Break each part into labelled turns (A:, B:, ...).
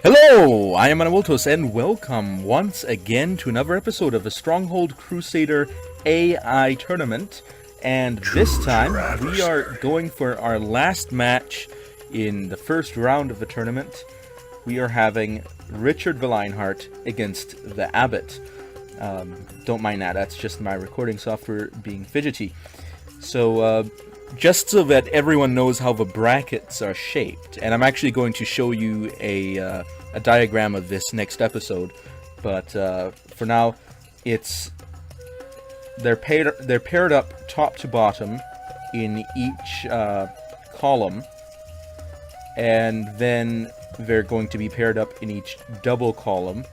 A: Hello, I am Anawultos, and welcome once again to another episode of the Stronghold Crusader AI Tournament. And this time, we are going for our last match in the first round of the tournament. We are having Richard the Lionheart against the Abbot. Don't mind that, that's just my recording software being fidgety. So, just so that everyone knows how the brackets are shaped, and I'm actually going to show you a diagram of this next episode, but for now, they're paired up top to bottom in each column, and then they're going to be paired up in each double column,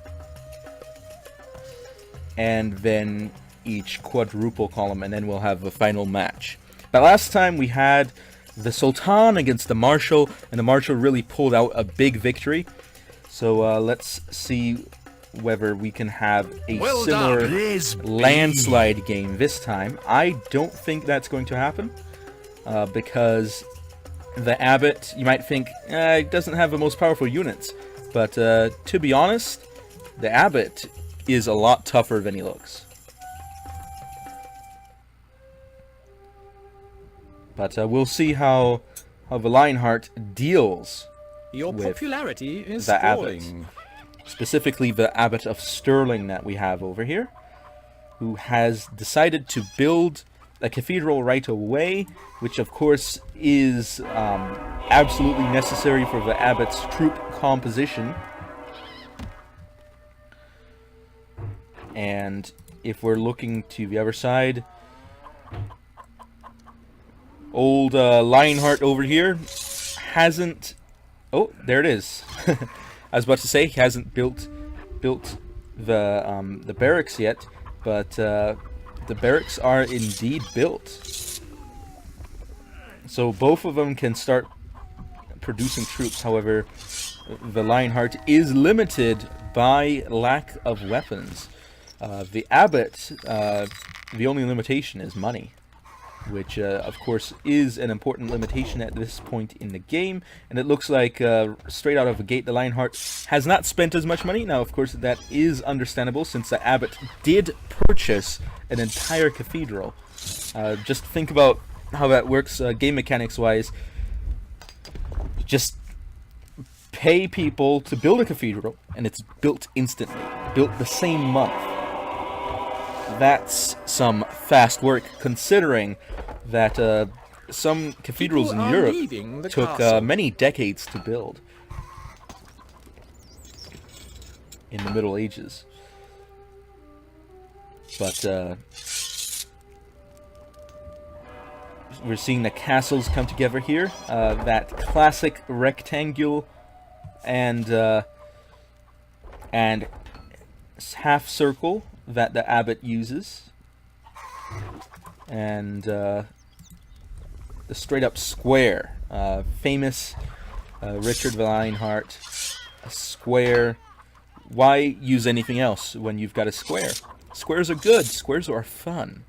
A: and then each quadruple column, and then we'll have the final match. But last time we had the Sultan against the Marshal, and the Marshal really pulled out a big victory. So let's see whether we can have a similar landslide game this time. I don't think that's going to happen, because the Abbot, you might think, doesn't have the most powerful units. But to be honest, the Abbot is a lot tougher than he looks. But we'll see how the Lionheart deals
B: Your
A: with
B: popularity is
A: the Abbot.
B: falling.
A: Specifically the Abbot of Stirling that we have over here, who has decided to build a cathedral right away, which of course is absolutely necessary for the Abbot's troop composition. And if we're looking to the other side, old Lionheart over here hasn't... Oh, there it is. I was about to say he hasn't built the barracks yet, but the barracks are indeed built. So both of them can start producing troops. However, the Lionheart is limited by lack of weapons. The Abbot, the only limitation is money, which of course is an important limitation at this point in the game, and it looks like straight out of the gate the Lionheart has not spent as much money. Now of course that is understandable, since the Abbot did purchase an entire cathedral. Just think about how that works game mechanics wise. Just pay people to build a cathedral and it's built instantly, built the same month. That's some fast work, considering that some cathedrals in Europe took many decades to build in the Middle Ages. But we're seeing the castles come together here. That classic rectangle and half circle that the Abbot uses, and the straight up square, famous Richard the Lionheart, a square. Why use anything else when you've got a square? Squares are good, squares are fun.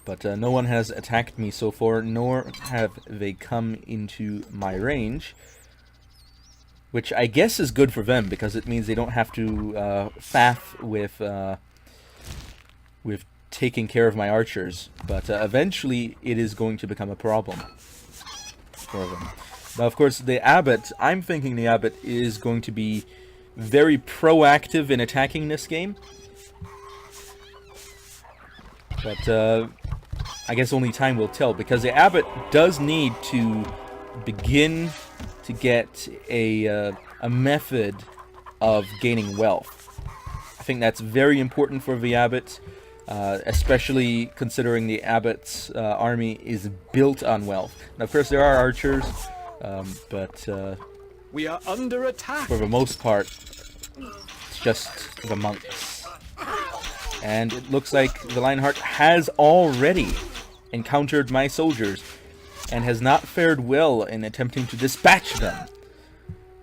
A: But no one has attacked me so far, nor have they come into my range. Which I guess is good for them, because it means they don't have to faff with taking care of my archers. But eventually it is going to become a problem for them. Now of course the Abbot, I'm thinking the Abbot is going to be very proactive in attacking this game. But I guess only time will tell, because the Abbot does need to begin to get a method of gaining wealth. I think that's very important for the Abbot, especially considering the Abbot's army is built on wealth. Now, of course, there are archers, but
B: we are under attack.
A: For the most part, it's just the monks. And it looks like the Lionheart has already encountered my soldiers and has not fared well in attempting to dispatch them.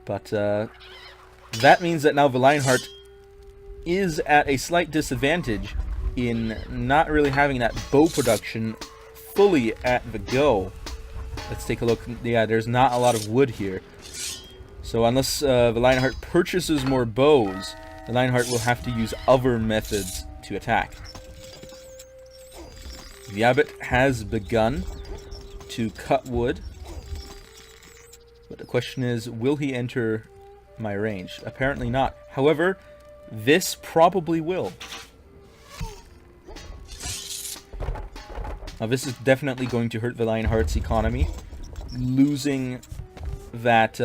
A: But that means that now the Lionheart is at a slight disadvantage in not really having that bow production fully at the go. Let's take a look. Yeah, there's not a lot of wood here. So unless the Lionheart purchases more bows, the Lionheart will have to use other methods to attack. The Abbot has begun to cut wood. But the question is, will he enter my range? Apparently not. However, this probably will. Now this is definitely going to hurt the Lionheart's economy. Losing that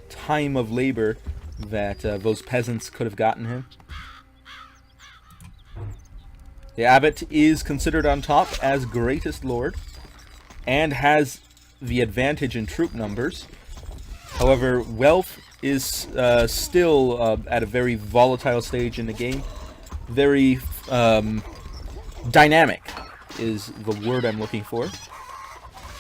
A: time of labor that those peasants could have gotten him. The Abbot is considered on top as greatest lord and has the advantage in troop numbers. However, wealth is still at a very volatile stage in the game. Very dynamic is the word I'm looking for.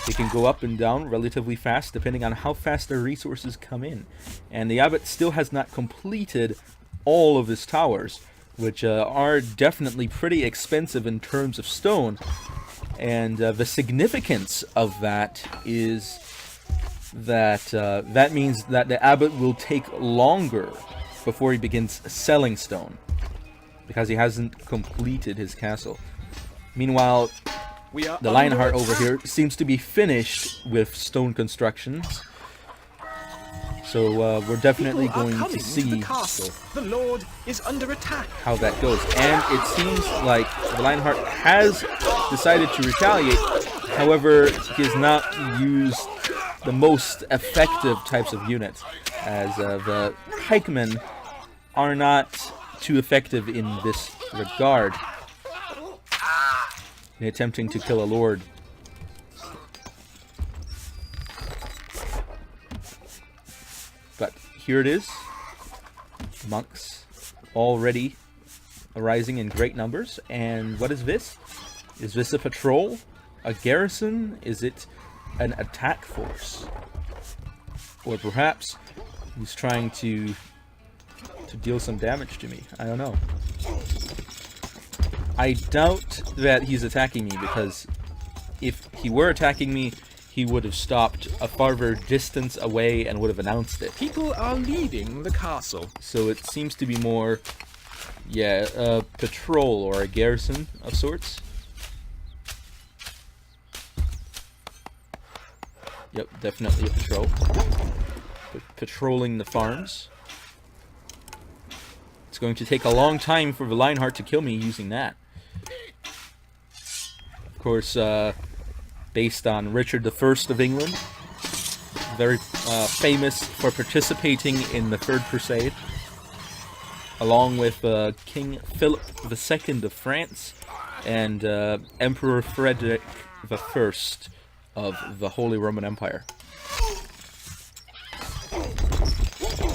A: It can go up and down relatively fast depending on how fast their resources come in. And the Abbot still has not completed all of his towers, which are definitely pretty expensive in terms of stone. And the significance of that is that that means that the Abbot will take longer before he begins selling stone, because he hasn't completed his castle. Meanwhile, the Lionheart over here seems to be finished with stone constructions. So we're definitely going to see
B: the Lord is under attack.
A: How that goes. And it seems like the Lionheart has decided to retaliate. However, he has not used the most effective types of units, as the pikemen are not too effective in this regard in attempting to kill a lord. But here it is. Monks already arising in great numbers. And what is this? Is this a patrol? A garrison? Is it an attack force? Or perhaps he's trying to deal some damage to me. I don't know. I doubt that he's attacking me, because if he were attacking me, he would have stopped a farther distance away and would have announced it.
B: People are leaving the castle.
A: So it seems to be more, yeah, a patrol or a garrison of sorts. Yep, definitely a patrol. Patrolling the farms. It's going to take a long time for the Lionheart to kill me using that. Of course, based on Richard I of England, very famous for participating in the Third Crusade, along with King Philip II of France and Emperor Frederick I of the Holy Roman Empire,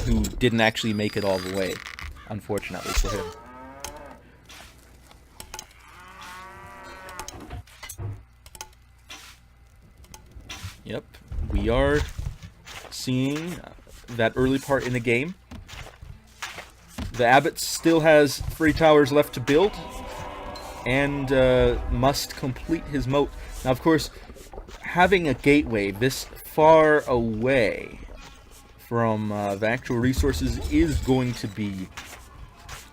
A: who didn't actually make it all the way, unfortunately for him. Yep, we are seeing that early part in the game. The Abbot still has 3 towers left to build, and must complete his moat. Now, of course, having a gateway this far away from the actual resources is going to be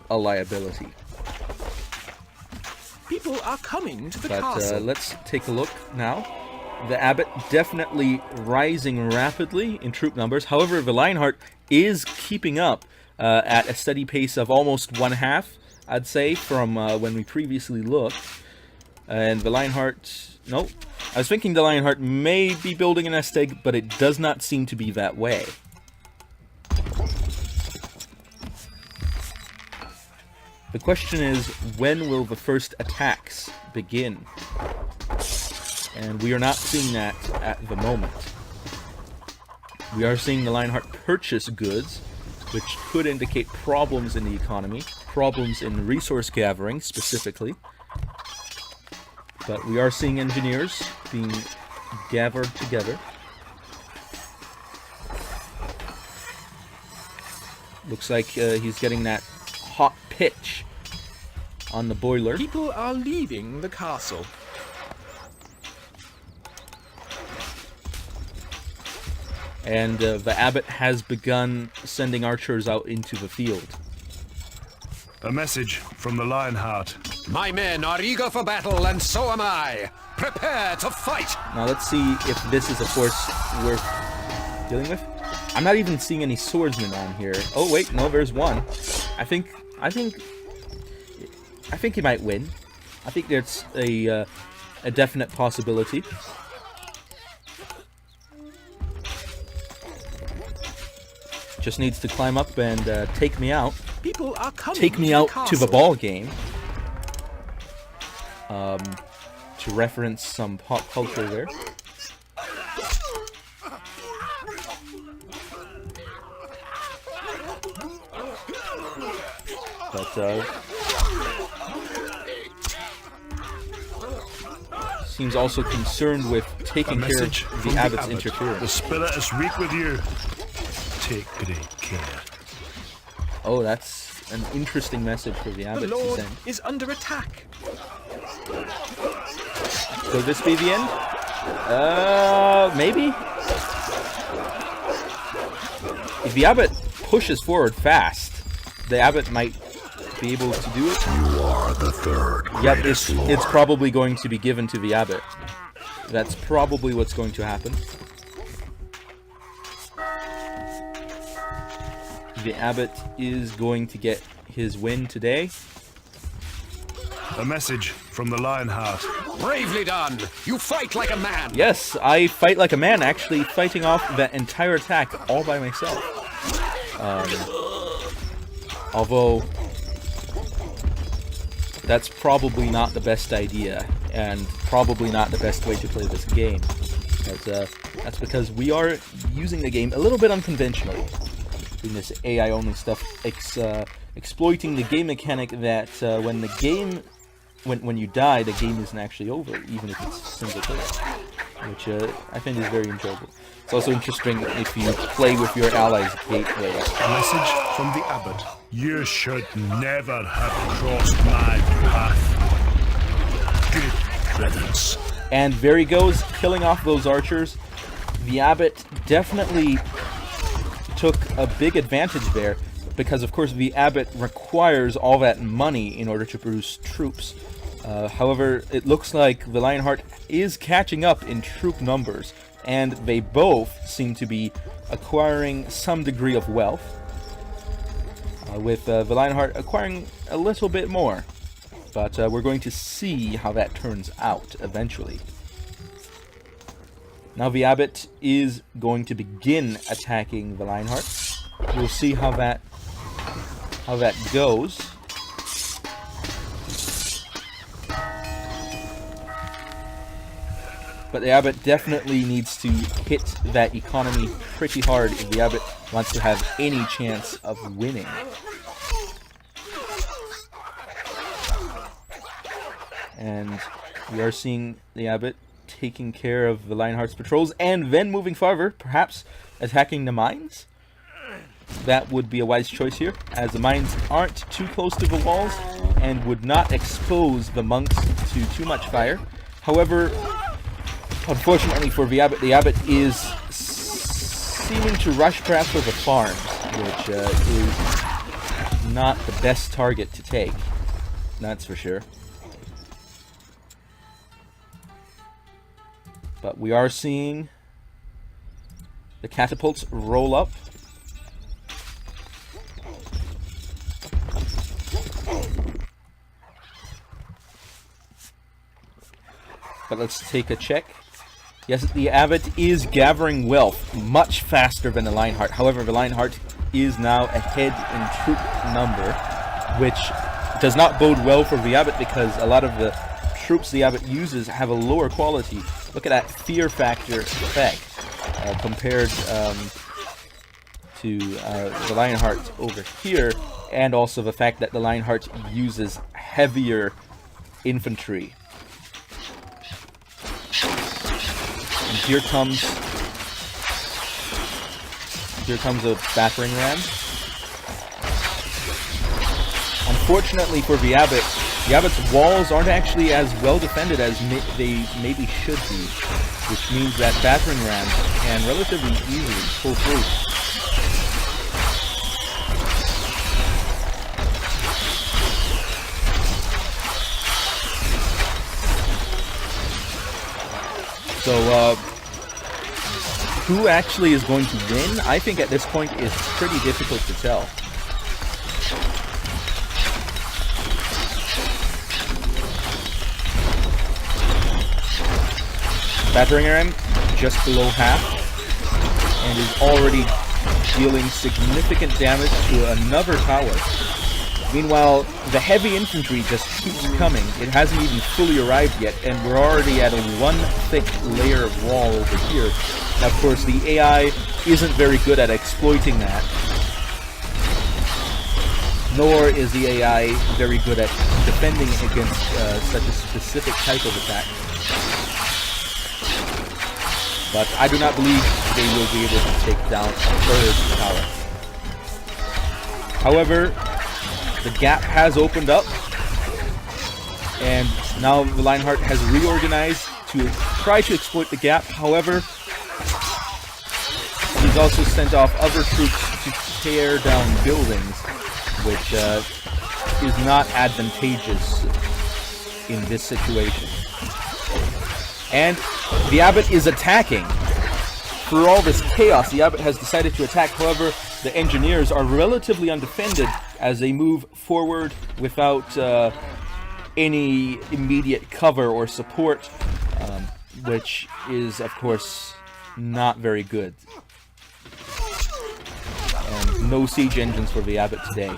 A: a liability.
B: People are coming to the castle.
A: But let's take a look now. The Abbot definitely rising rapidly in troop numbers. However, the Lionheart is keeping up at a steady pace of almost 1/2, I'd say, from when we previously looked. And the Lionheart... Nope. I was thinking the Lionheart may be building a nest egg, but it does not seem to be that way. The question is, when will the first attacks begin? And we are not seeing that at the moment. We are seeing the Lionheart purchase goods, which could indicate problems in the economy, problems in resource gathering specifically. But we are seeing engineers being gathered together. Looks like he's getting that hot pitch on the boiler.
B: People are leaving the castle.
A: and the Abbot has begun sending archers out into the field.
C: A message from the Lionheart.
D: My men are eager for battle, and so am I. Prepare to fight!
A: Now let's see if this is a force worth dealing with. I'm not even seeing any swordsmen on here. Oh wait, no, there's one. I think he might win. I think there's a definite possibility. Just needs to climb up and take me out.
B: People are coming.
A: Take me out to the ball game. To reference some pop culture there. But seems also concerned with taking care of the Abbot's interference.
C: The spirit is weak with you. Take great care.
A: Oh, that's an interesting message for the Abbot
B: The Lord
A: to send.
B: is under attack.
A: Could this be the end? Maybe? If the Abbot pushes forward fast, the Abbot might be able to do it.
C: You are the third
A: Yep,
C: greatest
A: it's probably going to be given to the Abbot. That's probably what's going to happen. The Abbot is going to get his win today.
C: A message from the Lionheart.
D: Bravely done! You fight like a man!
A: Yes, I fight like a man, actually fighting off that entire attack all by myself. Although, that's probably not the best idea, and probably not the best way to play this game. But, that's because we are using the game a little bit unconventionally. Doing this AI-only stuff, exploiting the game mechanic that when the game... When you die, the game isn't actually over, even if it's single player, which I think is very enjoyable. It's also interesting if you play with your allies' gateway.
C: A message from the Abbot. You should never have crossed my path. Good riddance.
A: And there he goes, killing off those archers. The Abbot definitely took a big advantage there, because of course the Abbot requires all that money in order to produce troops. However, it looks like the Lionheart is catching up in troop numbers, and they both seem to be acquiring some degree of wealth, with the Lionheart acquiring a little bit more. But we're going to see how that turns out eventually. Now the Abbot is going to begin attacking the Lionheart. We'll see how that goes. But the Abbot definitely needs to hit that economy pretty hard if the Abbot wants to have any chance of winning. And we are seeing the Abbot taking care of the Lionheart's patrols and then moving farther, perhaps attacking the mines. That would be a wise choice here, as the mines aren't too close to the walls and would not expose the monks to too much fire. However, unfortunately for the Abbot is seeming to rush perhaps for the farms, which is not the best target to take, that's for sure. But we are seeing the catapults roll up. But let's take a check. Yes, the Abbot is gathering wealth much faster than the Lionheart. However, the Lionheart is now ahead in troop number, which does not bode well for the Abbot because a lot of the troops the Abbot uses have a lower quality. Look at that fear factor effect compared to the Lionheart over here, and also the fact that the Lionheart uses heavier infantry. And here comes a battering ram. Unfortunately for the Abbot, The Abbot's walls aren't actually as well defended as they maybe should be, which means that battering rams can relatively easily pull through. So, who actually is going to win? I think at this point it's pretty difficult to tell. Battering ram just below half, and is already dealing significant damage to another tower. Meanwhile, the heavy infantry just keeps coming. It hasn't even fully arrived yet, and we're already at a one thick layer of wall over here. Now, of course, the AI isn't very good at exploiting that, nor is the AI very good at defending against such a specific type of attack. But I do not believe they will be able to take down a third tower. However, the gap has opened up, and now the Lionheart has reorganized to try to exploit the gap. However, he's also sent off other troops to tear down buildings, which is not advantageous in this situation. And the Abbot is attacking. For all this chaos, the Abbot has decided to attack. However, the engineers are relatively undefended as they move forward without any immediate cover or support, which is, of course, not very good. And no siege engines for the Abbot today.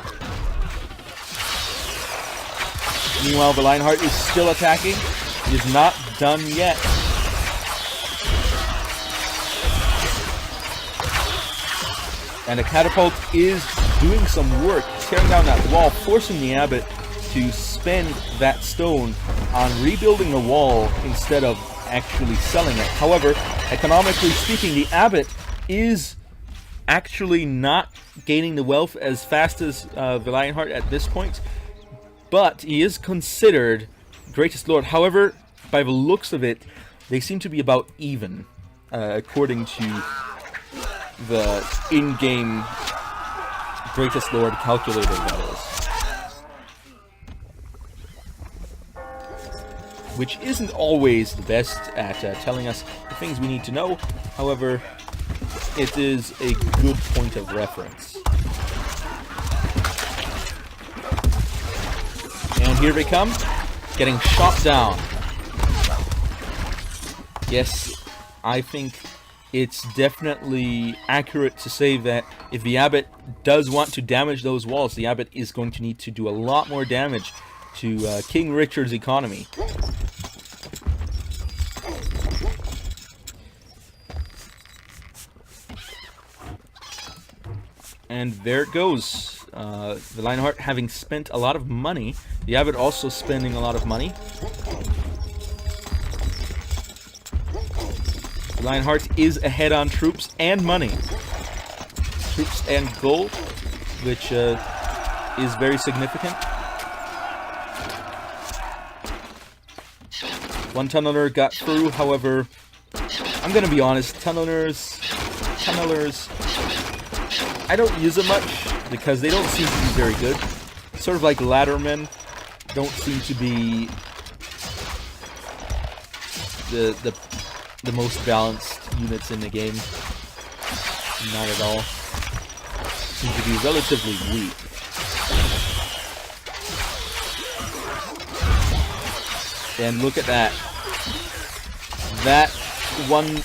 A: Meanwhile, the Lionheart is still attacking. It is not done yet. And a catapult is doing some work, tearing down that wall, forcing the Abbot to spend that stone on rebuilding the wall instead of actually selling it. However, economically speaking, the Abbot is actually not gaining the wealth as fast as the Lionheart at this point, but he is considered greatest lord. However, by the looks of it, they seem to be about even, according to the in-game greatest lord calculator, that is. Which isn't always the best at telling us the things we need to know. However, it is a good point of reference. And here they come, getting shot down. Yes, I think it's definitely accurate to say that if the Abbot does want to damage those walls, the Abbot is going to need to do a lot more damage to King Richard's economy. And there it goes. The Lionheart having spent a lot of money, the Abbot also spending a lot of money. The Lionheart is ahead on troops and money. Troops and gold, which is very significant. One tunneler got through, however, I'm gonna be honest, tunnelers, I don't use them much because they don't seem to be very good. Sort of like laddermen don't seem to be the most balanced units in the game. Not at all. Seem to be relatively weak. And look at that. That one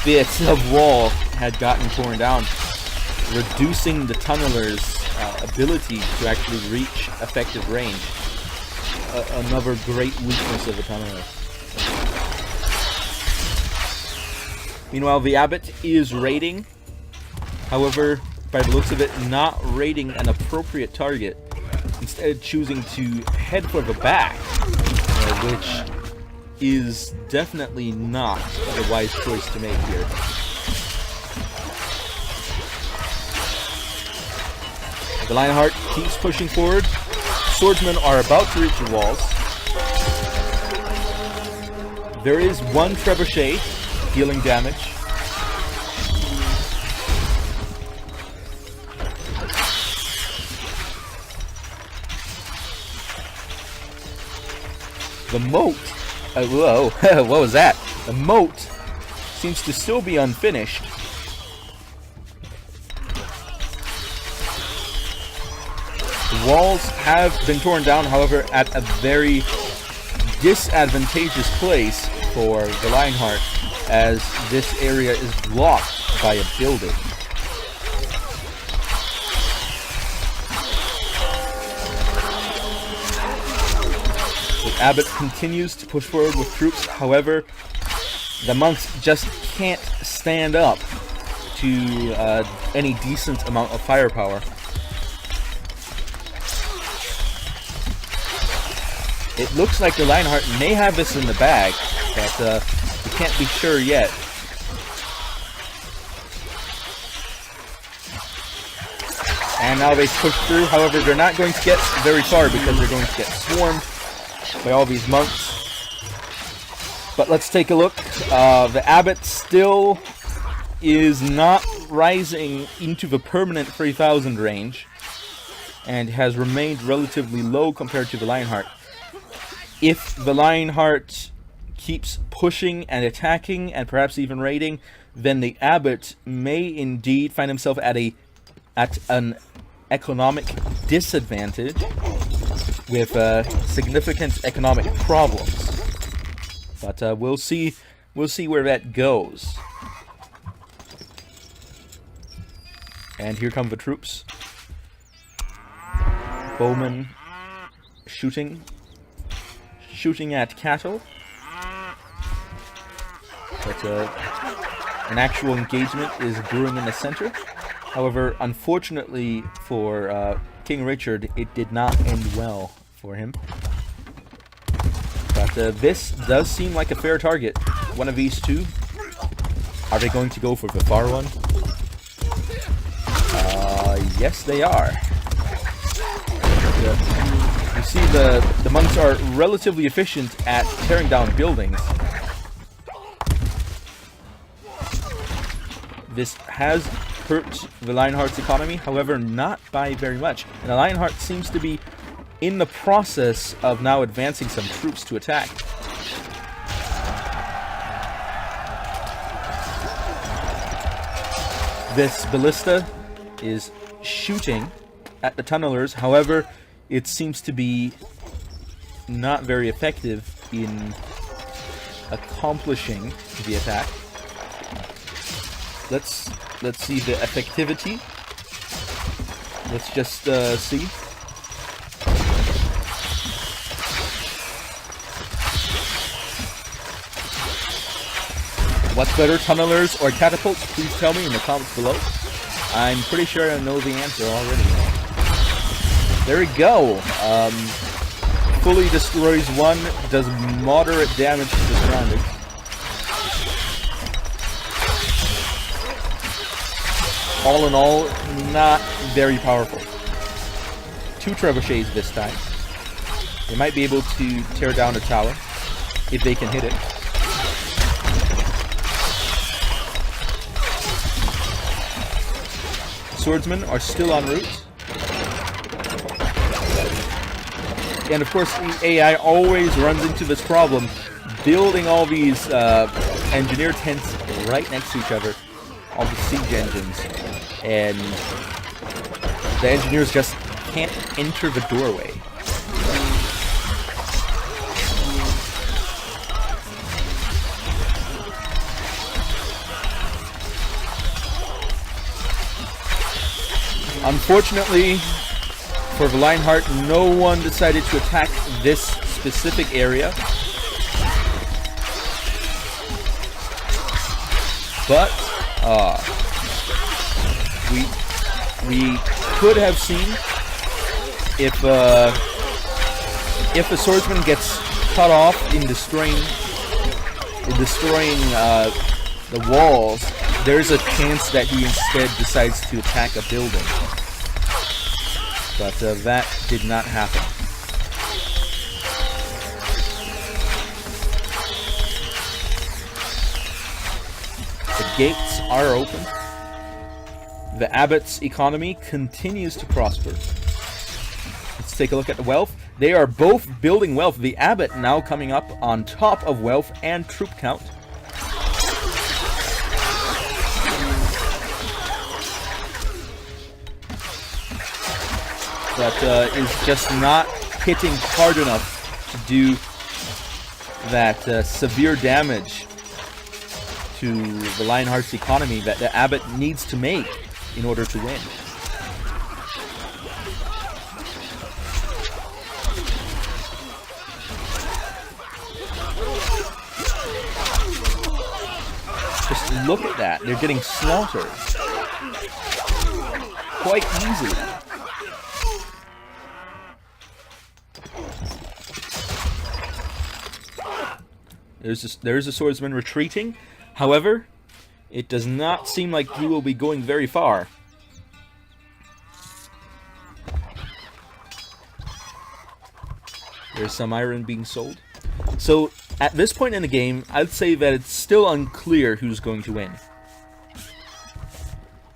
A: bit of wall had gotten torn down, reducing the tunneler's ability to actually reach effective range. Another great weakness of the tunneler. Meanwhile, the Abbot is raiding. However, by the looks of it, not raiding an appropriate target. Instead, choosing to head for the back, which is definitely not the wise choice to make here. The Lionheart keeps pushing forward. swordsmen are about to reach the walls. There is one trebuchet dealing damage. The moat, whoa, what was that? The moat seems to still be unfinished. The walls have been torn down, however, at a very disadvantageous place for the Lionheart, as this area is blocked by a building. Abbot continues to push forward with troops, however, the monks just can't stand up to any decent amount of firepower. It looks like the Lionheart may have this in the bag, but we can't be sure yet. And now they push through, however, they're not going to get very far because they're going to get swarmed by all these monks. But let's take a look. The Abbot still is not rising into the permanent 3000 range and has remained relatively low compared to the Lionheart. If the Lionheart keeps pushing and attacking and perhaps even raiding, then the Abbot may indeed find himself at an economic disadvantage with significant economic problems. But we'll see where that goes. And here come the troops. Bowmen shooting at cattle. But an actual engagement is brewing in the center. However, unfortunately for King Richard, it did not end well for him. But this does seem like a fair target. One of these two. Are they going to go for the far one? Yes, they are. You see, the monks are relatively efficient at tearing down buildings. This has hurt the Lionheart's economy, however, not by very much. And the Lionheart seems to be in the process of now advancing some troops to attack. This ballista is shooting at the tunnelers, however, it seems to be not very effective in accomplishing the attack. Let's see the effectivity. Let's just see. What's better, tunnelers or catapults? Please tell me in the comments below. I'm pretty sure I know the answer already. There we go. Fully destroys one, does moderate damage to the surroundings. All in all, not very powerful. 2 trebuchets this time. They might be able to tear down a tower if they can hit it. Swordsmen are still en route. And of course, the AI always runs into this problem, building all these engineer tents right next to each other, all the siege engines, and the engineers just can't enter the doorway. Unfortunately, for the Lionheart, no one decided to attack this specific area. But we could have seen if a swordsman gets cut off in destroying the walls, there's a chance that he instead decides to attack a building. But that did not happen. gates are open. The Abbot's economy continues to prosper. Let's take a look at the wealth. They are both building wealth. The Abbot now coming up on top of wealth and troop count. But is just not hitting hard enough to do that severe damage to the Lionheart's economy that the Abbot needs to make in order to win. Just look at that. They're getting slaughtered quite easily. There's a swordsman retreating. However, it does not seem like he will be going very far. There's some iron being sold. So, at this point in the game, I'd say that it's still unclear who's going to win.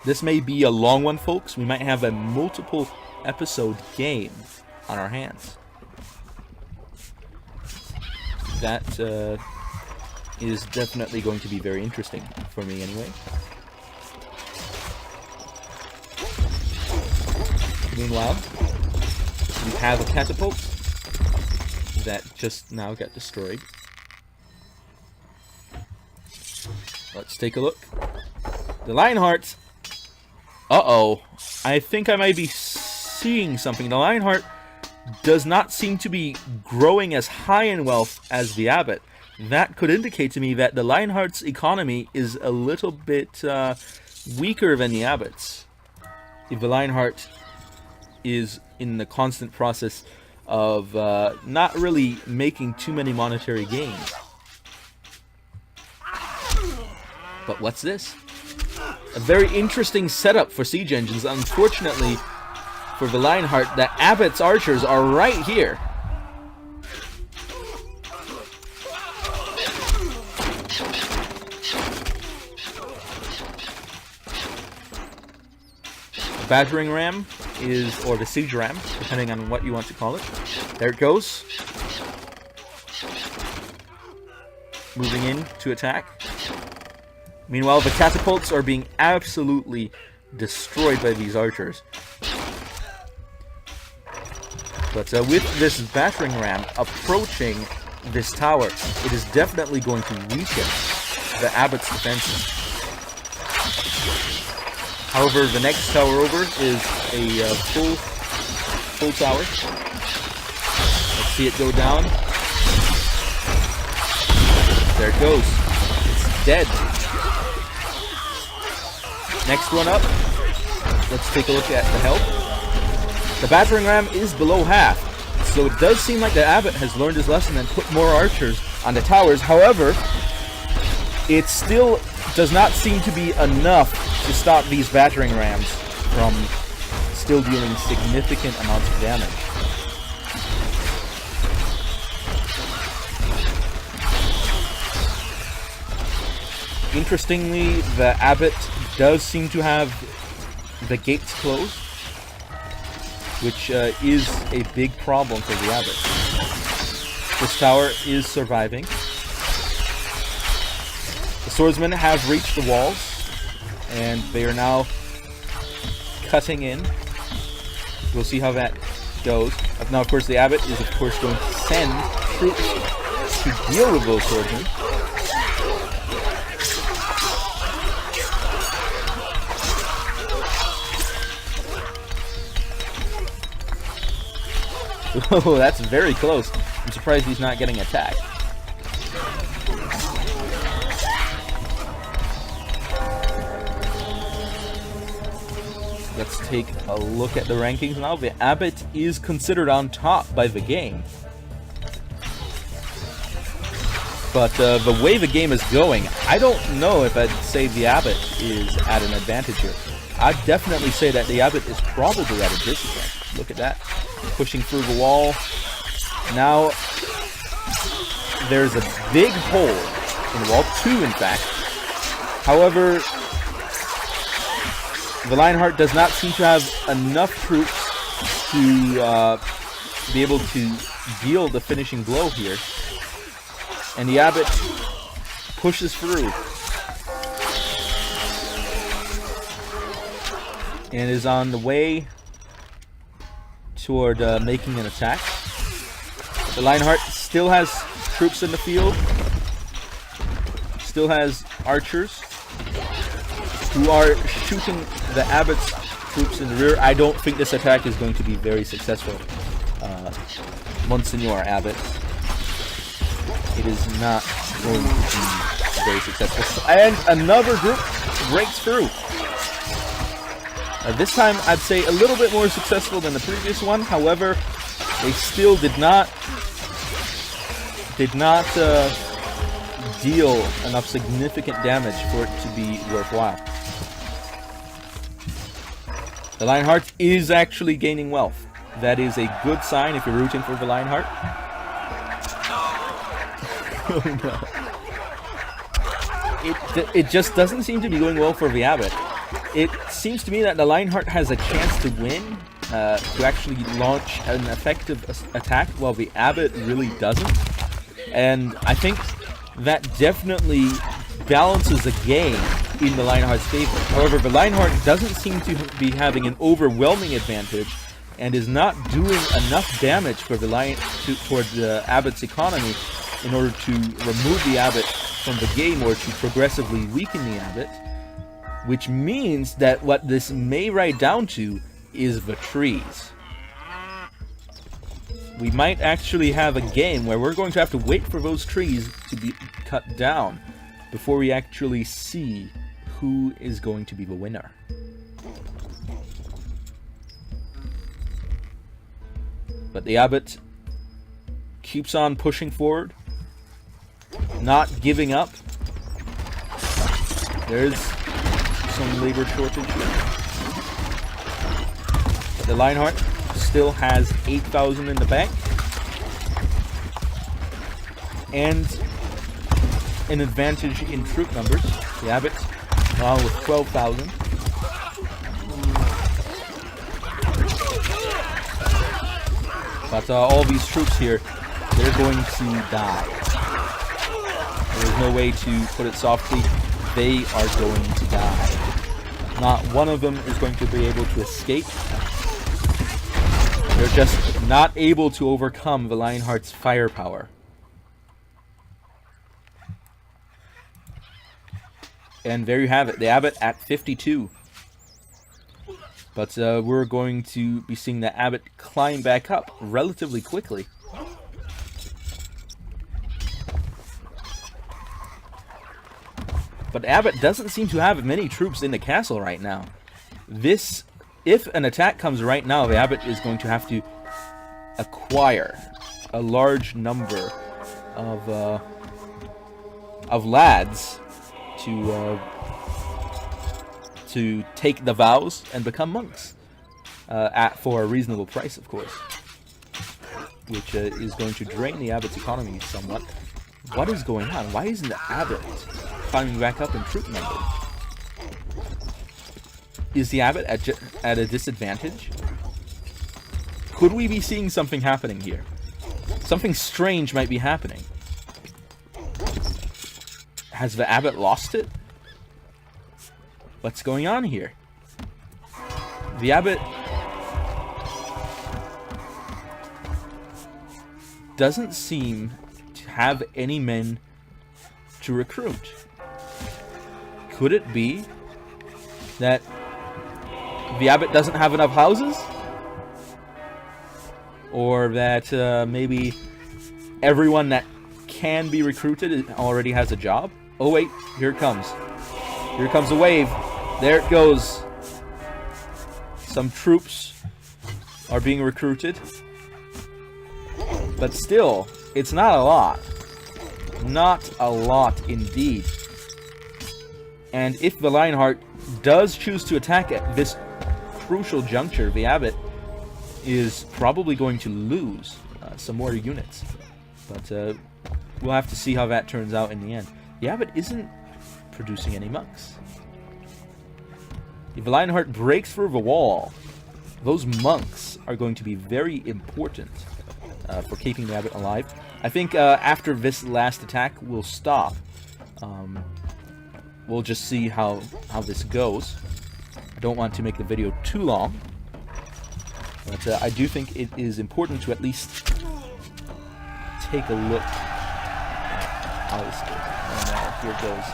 A: This may be a long one, folks. We might have a multiple episode game on our hands. That is definitely going to be very interesting for me anyway. Meanwhile, we have a catapult that just now got destroyed. Let's take a look. The Lionheart. Uh-oh. I think I might be seeing something. The Lionheart does not seem to be growing as high in wealth as the Abbot. That could indicate to me that the Lionheart's economy is a little bit weaker than the Abbot's. If the Lionheart is in the constant process of not really making too many monetary gains. But what's this? A very interesting setup for siege engines. Unfortunately, for the Lionheart, the Abbot's archers are right here. The battering ram is, or the siege ram, depending on what you want to call it. There it goes. Moving in to attack. Meanwhile, the catapults are being absolutely destroyed by these archers. But with this battering ram approaching this tower, it is definitely going to weaken the Abbot's defenses. However, the next tower over is a full tower. Let's see it go down. There it goes. It's dead. Next one up. Let's take a look at the health. The battering ram is below half, so it does seem like the Abbot has learned his lesson and put more archers on the towers. However, it still does not seem to be enough to stop these battering rams from still dealing significant amounts of damage. Interestingly, the Abbot does seem to have the gates closed, which is a big problem for the Abbot. This tower is surviving. The swordsmen have reached the walls, and they are now cutting in. We'll see how that goes. Now, of course, the Abbot is, of course, going to send troops to deal with those swordsmen. Oh, that's very close. I'm surprised he's not getting attacked. Let's take a look at the rankings now. The Abbot is considered on top by the game. But the way the game is going, I don't know if I'd say the Abbot is at an advantage here. I'd definitely say that the Abbot is probably at a disadvantage. Look at that. Pushing through the wall. Now, there's a big hole in wall 2, in fact. However, the Lionheart does not seem to have enough troops to be able to deal the finishing blow here. And the Abbot pushes through. And is on the way toward making an attack. The Lionheart still has troops in the field. Still has archers who are shooting the Abbot's troops in the rear. I don't think this attack is going to be very successful. Monsignor Abbot. It is not going to be very successful. And another group breaks through. This time, I'd say a little bit more successful than the previous one. However, they still did not deal enough significant damage for it to be worthwhile. The Lionheart is actually gaining wealth. That is a good sign if you're rooting for the Lionheart. Oh no. It just doesn't seem to be going well for the Abbot. It seems to me that the Lionheart has a chance to win, to actually launch an effective attack, while the Abbot really doesn't. And I think that definitely balances the game in the Lionheart's favor. However, the Lionheart doesn't seem to be having an overwhelming advantage, and is not doing enough damage for the toward the Abbot's economy in order to remove the Abbot from the game, or to progressively weaken the Abbot. Which means that what this may ride down to is the trees. We might actually have a game where we're going to have to wait for those trees to be cut down before we actually see who is going to be the winner. But the Abbot keeps on pushing forward, not giving up. There's some labor shortage here. But the Lionheart still has 8,000 in the bank. And an advantage in troop numbers. The Abbot with 12,000. But all these troops here, they're going to die. There's no way to put it softly. They are going to die. Not one of them is going to be able to escape. They're just not able to overcome the Lionheart's firepower. And there you have it, the Abbot at 52. But we're going to be seeing the Abbot climb back up relatively quickly. But Abbot doesn't seem to have many troops in the castle right now. If an attack comes right now, the Abbot is going to have to acquire a large number of lads to take the vows and become monks, for a reasonable price, of course, which is going to drain the Abbot's economy somewhat. What is going on? Why isn't the Abbot climbing back up in troop numbers? Is the Abbot at a disadvantage? Could we be seeing something happening here? Something strange might be happening. Has the Abbot lost it? What's going on here? The Abbot doesn't seem to have any men to recruit. Could it be that the Abbot doesn't have enough houses? Or that maybe everyone that can be recruited already has a job? Oh wait, here it comes. Here comes a wave. There it goes. Some troops are being recruited. But still, it's not a lot. Not a lot indeed. And if the Lionheart does choose to attack at this crucial juncture, the Abbot is probably going to lose some more units. But we'll have to see how that turns out in the end. The Abbot isn't producing any monks. If Lionheart breaks through the wall, those monks are going to be very important for keeping the Abbot alive. I think after this last attack, we'll stop. We'll just see how this goes. I don't want to make the video too long, but I do think it is important to at least take a look at how this goes. And here it goes.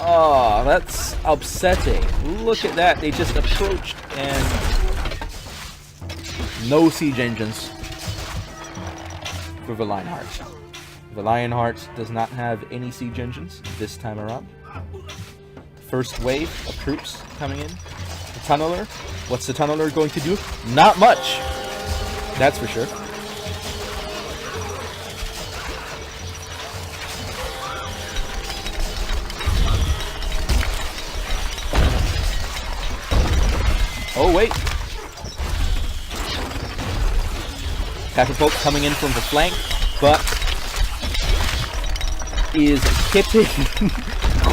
A: Oh, that's upsetting. Look at that. They just approached and no siege engines for the Lionheart. The Lionheart does not have any siege engines this time around. First wave of troops coming in. The Tunneler. What's the Tunneler going to do? Not much. That's for sure. Oh, wait. Catapult coming in from the flank, but is hitting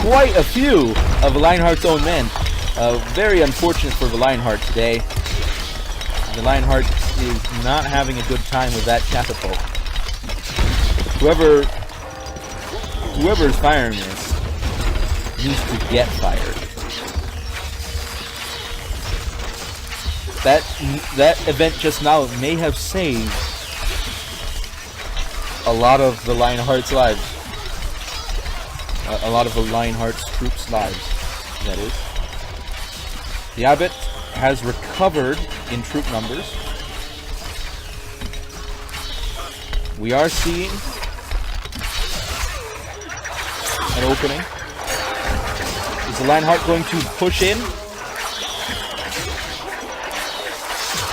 A: quite a few of Lionheart's own men. Very unfortunate for the Lionheart today. The Lionheart is not having a good time with that catapult. Whoever is firing this needs to get fired. That event just now may have saved a lot of the Lionheart's lives. A lot of the Lionheart's troops' lives, that is. The Abbot has recovered in troop numbers. We are seeing an opening. Is the Lionheart going to push in?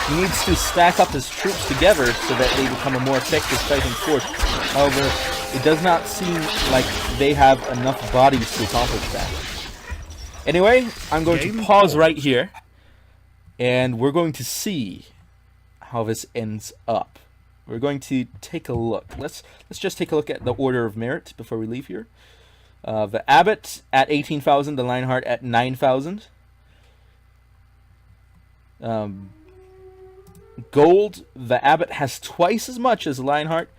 A: He needs to stack up his troops together so that they become a more effective fighting force. However, it does not seem like they have enough bodies to accomplish that. Anyway, I'm going to pause right here, and we're going to see how this ends up. We're going to take a look. Let's just take a look at the order of merit before we leave here. The Abbot at 18,000, the Lionheart at 9,000. Gold, the Abbot has twice as much as Lionheart,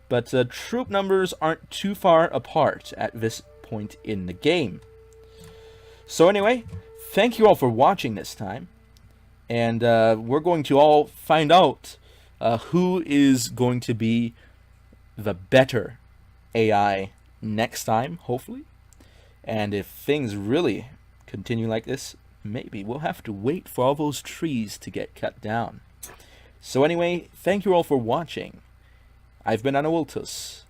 A: but troop numbers aren't too far apart at this point in the game. So anyway, thank you all for watching this time, and we're going to all find out who is going to be the better AI next time, hopefully. And if things really continue like this, maybe we'll have to wait for all those trees to get cut down. So anyway, thank you all for watching. I've been Anawiltus,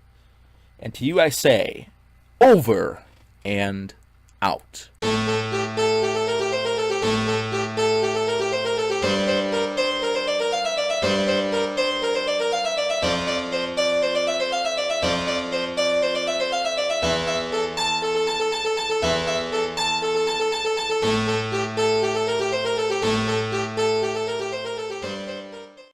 A: and to you I say, over and out.